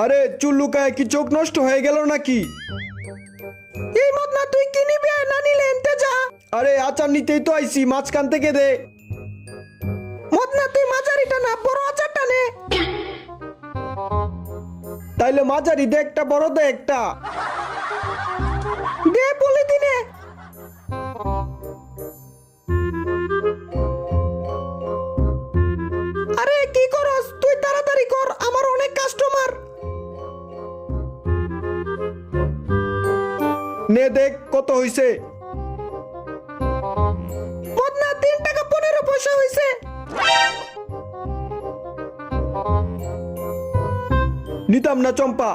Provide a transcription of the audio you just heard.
আরে চুল লুকায় কি চোখ নষ্ট হয়ে গেল নাকি? এই মদনা তুই কি নিবি না নিলে এনতে যা। আরে আচার নিতেই তো আইছি, মাঝখান থেকে দে। মদনা তুই মাঝারিটা না বড় আচারটা নে। তাইলে মাঝারি দে একটা, বড় দে একটা। দে বলে দিনে। আরে কি করস তুই, তাড়াতাড়ি কর, আমার অনেক কাস্টমার। নে দেখ কত হইছে। মদনা 3 টাকা 15 পয়সা হইছে। নিতাম না চম্পা,